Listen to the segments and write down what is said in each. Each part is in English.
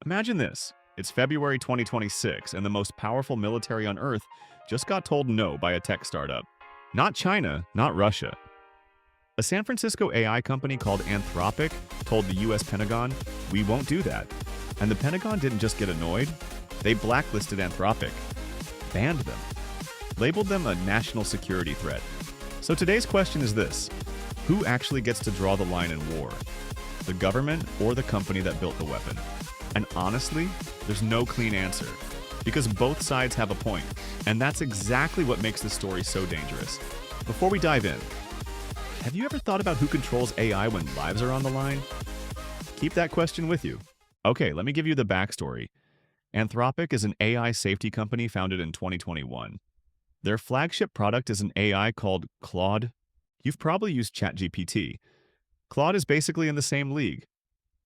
Imagine this. It's February 2026, and the most powerful military on Earth just got told no by a tech startup. Not China, not Russia. A San Francisco AI company called Anthropic told the US Pentagon, "We won't do that." And the Pentagon didn't just get annoyed, they blacklisted Anthropic, banned them, labeled them a national security threat. So today's question is this: who actually gets to draw the line in war? The government or the company that built the weapon? And honestly, there's no clean answer, because both sides have a point, and that's exactly what makes this story so dangerous. Before we dive in, have you ever thought about who controls AI when lives are on the line? Keep that question with you. Okay, let me give you the backstory. Anthropic is an AI safety company founded in 2021. Their flagship product is an AI called Claude. You've probably used ChatGPT. Claude is basically in the same league.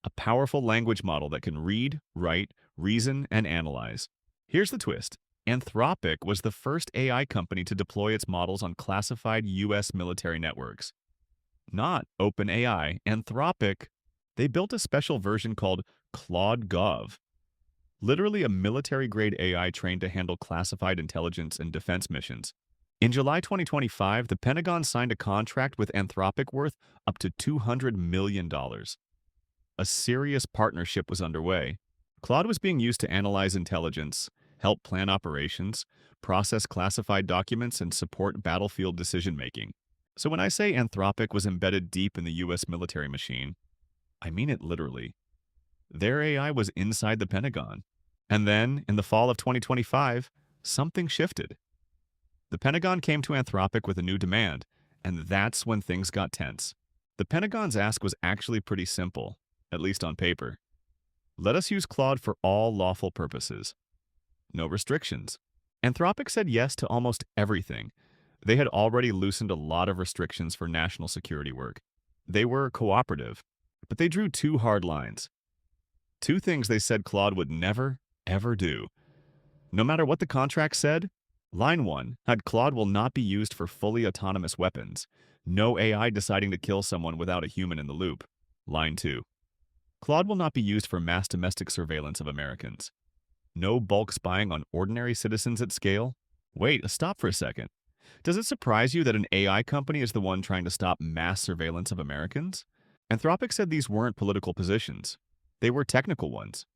A powerful language model that can read, write, reason, and analyze. Here's the twist. Anthropic was the first AI company to deploy its models on classified US military networks. Not OpenAI, Anthropic, they built a special version called Claude Gov, literally a military-grade AI trained to handle classified intelligence and defense missions. In July 2025, the Pentagon signed a contract with Anthropic worth up to $200 million. A serious partnership was underway. Claude was being used to analyze intelligence, help plan operations, process classified documents, and support battlefield decision-making. So when I say Anthropic was embedded deep in the US military machine, I mean it literally. Their AI was inside the Pentagon. And then, in the fall of 2025, something shifted. The Pentagon came to Anthropic with a new demand, and that's when things got tense. The Pentagon's ask was actually pretty simple, at least on paper. Let us use Claude for all lawful purposes. No restrictions. Anthropic said yes to almost everything. They had already loosened a lot of restrictions for national security work. They were cooperative, but they drew two hard lines. Two things they said Claude would never, ever do. No matter what the contract said, line 1 had Claude will not be used for fully autonomous weapons. No AI deciding to kill someone without a human in the loop. Line 2. Claude will not be used for mass domestic surveillance of Americans. No bulk spying on ordinary citizens at scale. Wait, stop for a second. Does it surprise you that an AI company is the one trying to stop mass surveillance of Americans? Anthropic said these weren't political positions. They were technical ones.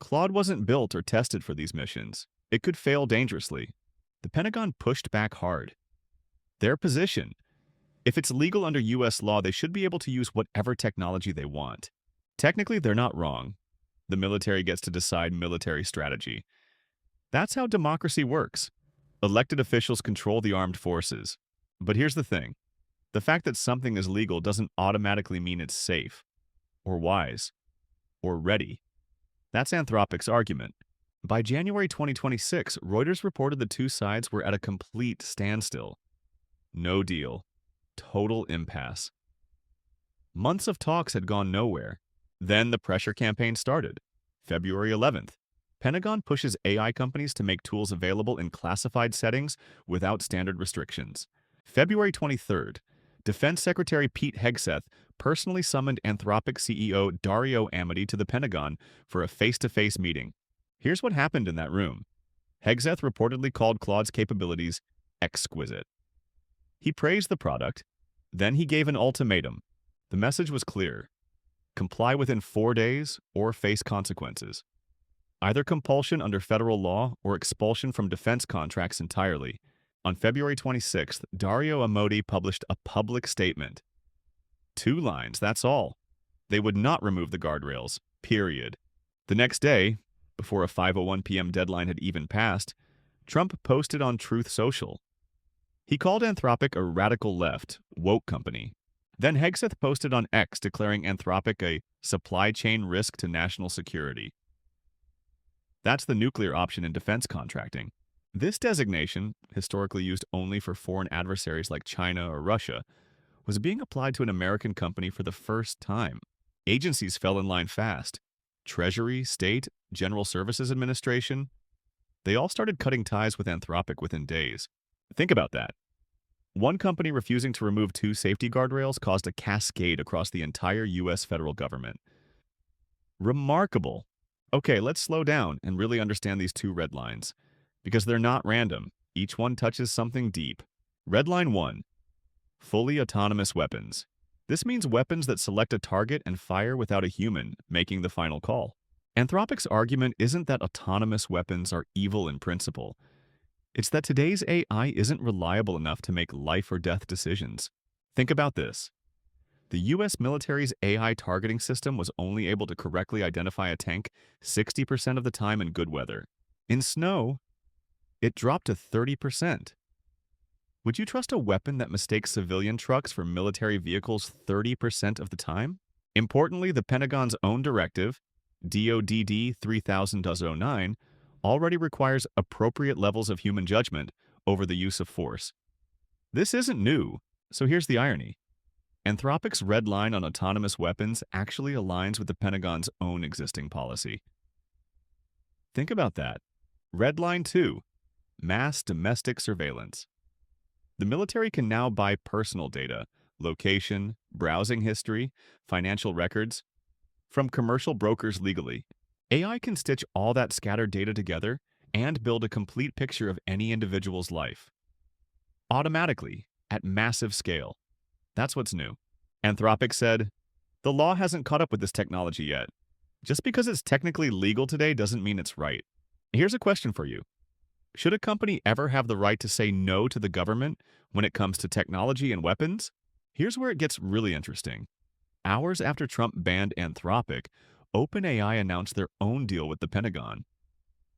Claude wasn't built or tested for these missions. It could fail dangerously. The Pentagon pushed back hard. Their position: if it's legal under US law, they should be able to use whatever technology they want. Technically, they're not wrong. The military gets to decide military strategy. That's how democracy works. Elected officials control the armed forces. But here's the thing. The fact that something is legal doesn't automatically mean it's safe, or wise, or ready. That's Anthropic's argument. By January 2026, Reuters reported the two sides were at a complete standstill. No deal. Total impasse. Months of talks had gone nowhere. Then the pressure campaign started. February 11th. Pentagon pushes AI companies to make tools available in classified settings without standard restrictions. February 23rd. Defense Secretary Pete Hegseth personally summoned Anthropic CEO Dario Amodei to the Pentagon for a face-to-face meeting. Here's what happened in that room. Hegseth reportedly called Claude's capabilities exquisite. He praised the product. Then he gave an ultimatum. The message was clear. Comply within 4 days or face consequences. Either compulsion under federal law or expulsion from defense contracts entirely. On February 26th, Dario Amodei published a public statement. 2 lines, that's all. They would not remove the guardrails, period. The next day, before a 5:01 p.m. deadline had even passed, Trump posted on Truth Social. He called Anthropic a radical left, woke company. Then Hegseth posted on X declaring Anthropic a supply chain risk to national security. That's the nuclear option in defense contracting. This designation, historically used only for foreign adversaries like China or Russia, was being applied to an American company for the first time. Agencies fell in line fast. Treasury, State, General Services Administration, they all started cutting ties with Anthropic within days. Think about that. One company refusing to remove 2 safety guardrails caused a cascade across the entire US federal government. Remarkable. Okay, let's slow down and really understand these two red lines, because they're not random. Each one touches something deep. Red line 1. Fully autonomous weapons. This means weapons that select a target and fire without a human making the final call. Anthropic's argument isn't that autonomous weapons are evil in principle. It's that today's AI isn't reliable enough to make life or death decisions. Think about this. The US military's AI targeting system was only able to correctly identify a tank 60% of the time in good weather. In snow, it dropped to 30%. Would you trust a weapon that mistakes civilian trucks for military vehicles 30% of the time? Importantly, the Pentagon's own directive, DoD 3000-09, already requires appropriate levels of human judgment over the use of force. This isn't new, so here's the irony. Anthropic's red line on autonomous weapons actually aligns with the Pentagon's own existing policy. Think about that. Red line 2, mass domestic surveillance. The military can now buy personal data, location, browsing history, financial records, from commercial brokers legally. AI can stitch all that scattered data together and build a complete picture of any individual's life. Automatically, at massive scale. That's what's new. Anthropic said, "The law hasn't caught up with this technology yet. Just because it's technically legal today doesn't mean it's right." Here's a question for you. Should a company ever have the right to say no to the government when it comes to technology and weapons? Here's where it gets really interesting. Hours after Trump banned Anthropic, OpenAI announced their own deal with the Pentagon.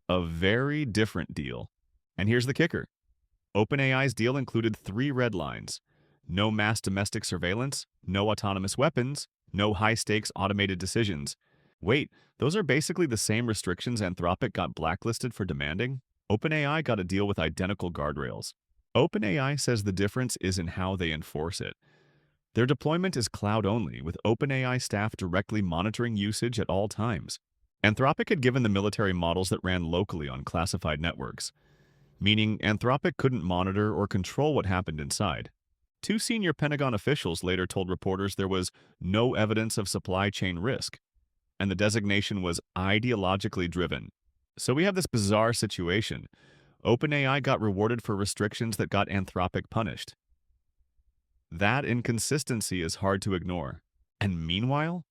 A very different deal. And here's the kicker. OpenAI's deal included 3 red lines. No mass domestic surveillance, no autonomous weapons, no high-stakes automated decisions. Wait, those are basically the same restrictions Anthropic got blacklisted for demanding? OpenAI got a deal with identical guardrails. OpenAI says the difference is in how they enforce it. Their deployment is cloud-only, with OpenAI staff directly monitoring usage at all times. Anthropic had given the military models that ran locally on classified networks, meaning Anthropic couldn't monitor or control what happened inside. 2 senior Pentagon officials later told reporters there was no evidence of supply chain risk, and the designation was ideologically driven. So we have this bizarre situation. OpenAI got rewarded for restrictions that got Anthropic punished. That inconsistency is hard to ignore. And meanwhile,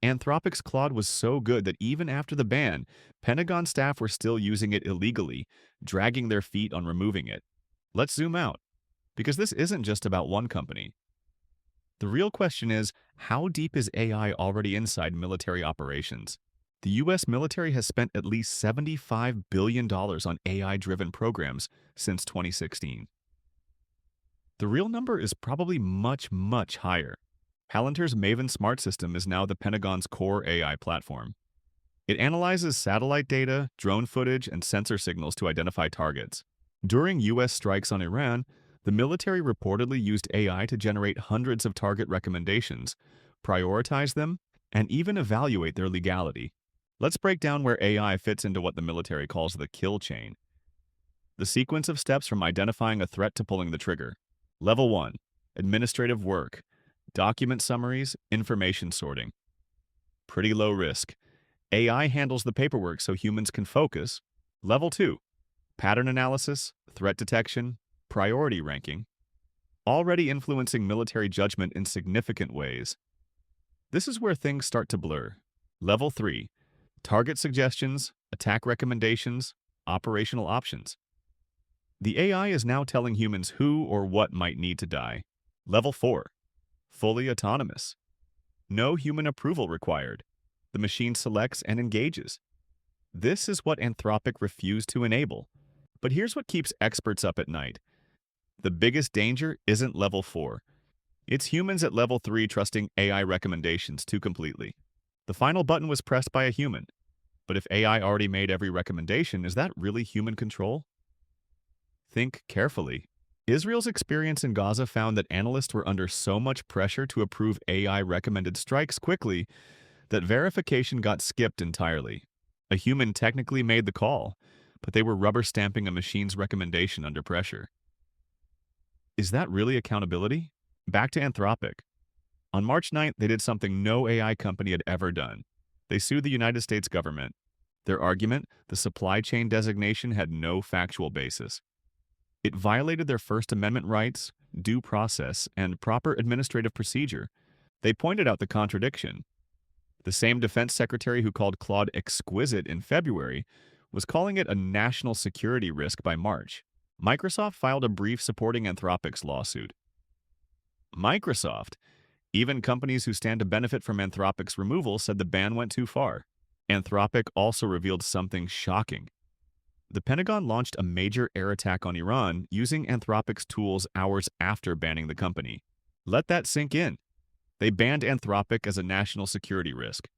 Anthropic's Claude was so good that even after the ban, Pentagon staff were still using it illegally, dragging their feet on removing it. Let's zoom out, because this isn't just about one company. The real question is, how deep is AI already inside military operations? The US military has spent at least $75 billion on AI-driven programs since 2016. The real number is probably much, much higher. Palantir's Maven smart system is now the Pentagon's core AI platform. It analyzes satellite data, drone footage, and sensor signals to identify targets. During US strikes on Iran, the military reportedly used AI to generate hundreds of target recommendations, prioritize them, and even evaluate their legality. Let's break down where AI fits into what the military calls the kill chain. The sequence of steps from identifying a threat to pulling the trigger. Level 1. Administrative work. Document summaries, information sorting. Pretty low risk. AI handles the paperwork so humans can focus. Level 2. Pattern analysis, threat detection, priority ranking. Already influencing military judgment in significant ways. This is where things start to blur. Level 3. Target suggestions, attack recommendations, operational options. The AI is now telling humans who or what might need to die. Level 4. Fully autonomous. No human approval required. The machine selects and engages. This is what Anthropic refused to enable. But here's what keeps experts up at night. The biggest danger isn't level 4. It's humans at level 3 trusting AI recommendations too completely. The final button was pressed by a human. But if AI already made every recommendation, is that really human control? Think carefully. Israel's experience in Gaza found that analysts were under so much pressure to approve AI-recommended strikes quickly that verification got skipped entirely. A human technically made the call, but they were rubber-stamping a machine's recommendation under pressure. Is that really accountability? Back to Anthropic. On March 9th, they did something no AI company had ever done. They sued the United States government. Their argument, the supply chain designation had no factual basis. It violated their First Amendment rights, due process, and proper administrative procedure. They pointed out the contradiction. The same defense secretary who called Claude exquisite in February was calling it a national security risk by March. Microsoft filed a brief supporting Anthropic's lawsuit. Microsoft, even companies who stand to benefit from Anthropic's removal, said the ban went too far. Anthropic also revealed something shocking. The Pentagon launched a major air attack on Iran using Anthropic's tools hours after banning the company. Let that sink in. They banned Anthropic as a national security risk,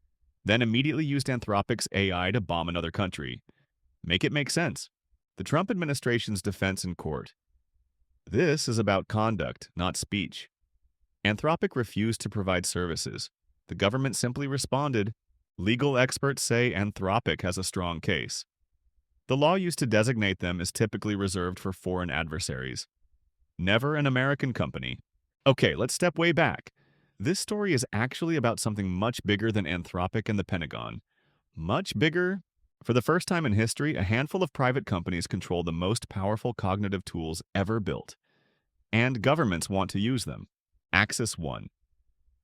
then immediately used Anthropic's AI to bomb another country. Make it make sense. The Trump administration's defense in court. This is about conduct, not speech. Anthropic refused to provide services. The government simply responded, "Legal experts say Anthropic has a strong case." The law used to designate them is typically reserved for foreign adversaries. Never an American company. Okay, let's step way back. This story is actually about something much bigger than Anthropic and the Pentagon. Much bigger. For the first time in history, a handful of private companies control the most powerful cognitive tools ever built. And governments want to use them. Axis 1.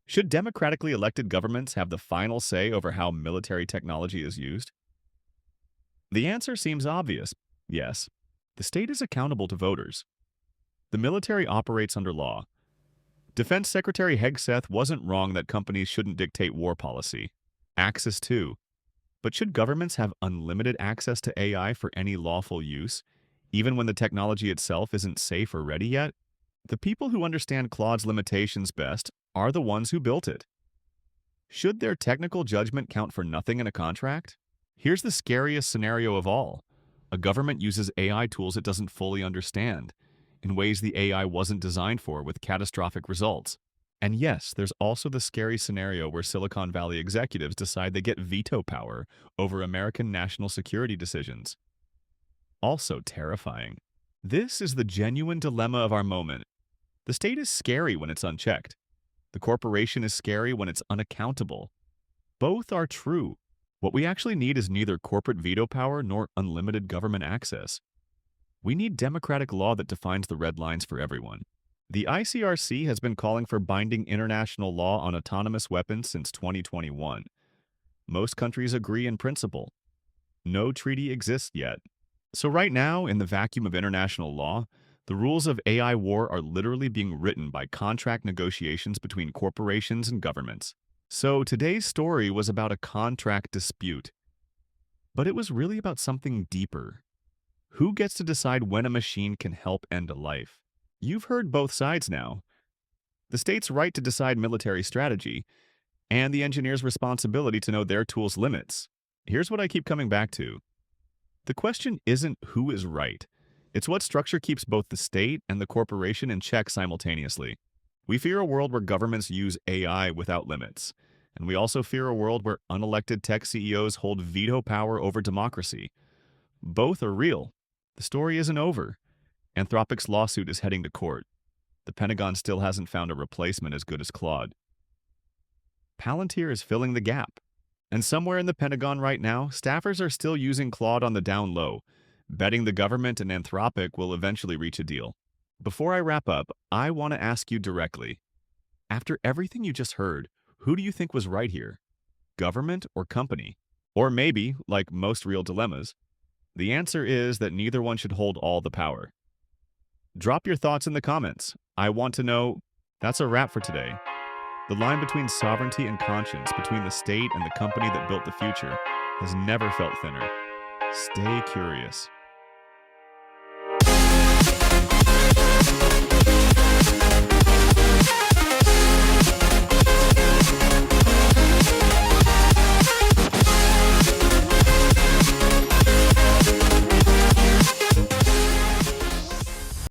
Should democratically elected governments have the final say over how military technology is used? The answer seems obvious. Yes. The state is accountable to voters. The military operates under law. Defense Secretary Hegseth wasn't wrong that companies shouldn't dictate war policy. Axis 2. But should governments have unlimited access to AI for any lawful use, even when the technology itself isn't safe or ready yet? The people who understand Claude's limitations best are the ones who built it. Should their technical judgment count for nothing in a contract? Here's the scariest scenario of all. A government uses AI tools it doesn't fully understand, in ways the AI wasn't designed for, with catastrophic results. And yes, there's also the scary scenario where Silicon Valley executives decide they get veto power over American national security decisions. Also terrifying. This is the genuine dilemma of our moment. The state is scary when it's unchecked. The corporation is scary when it's unaccountable. Both are true. What we actually need is neither corporate veto power nor unlimited government access. We need democratic law that defines the red lines for everyone. The ICRC has been calling for binding international law on autonomous weapons since 2021. Most countries agree in principle. No treaty exists yet. So right now, in the vacuum of international law, the rules of AI war are literally being written by contract negotiations between corporations and governments. So today's story was about a contract dispute. But it was really about something deeper. Who gets to decide when a machine can help end a life? You've heard both sides now. The state's right to decide military strategy, and the engineer's responsibility to know their tool's limits. Here's what I keep coming back to. The question isn't who is right. It's what structure keeps both the state and the corporation in check simultaneously. We fear a world where governments use AI without limits. And we also fear a world where unelected tech CEOs hold veto power over democracy. Both are real. The story isn't over. Anthropic's lawsuit is heading to court. The Pentagon still hasn't found a replacement as good as Claude. Palantir is filling the gap. And somewhere in the Pentagon right now, staffers are still using Claude on the down low, betting the government and Anthropic will eventually reach a deal. Before I wrap up, I want to ask you directly. After everything you just heard, who do you think was right here? Government or company? Or maybe, like most real dilemmas, the answer is that neither one should hold all the power. Drop your thoughts in the comments. I want to know. That's a wrap for today. The line between sovereignty and conscience, between the state and the company that built the future, has never felt thinner. Stay curious.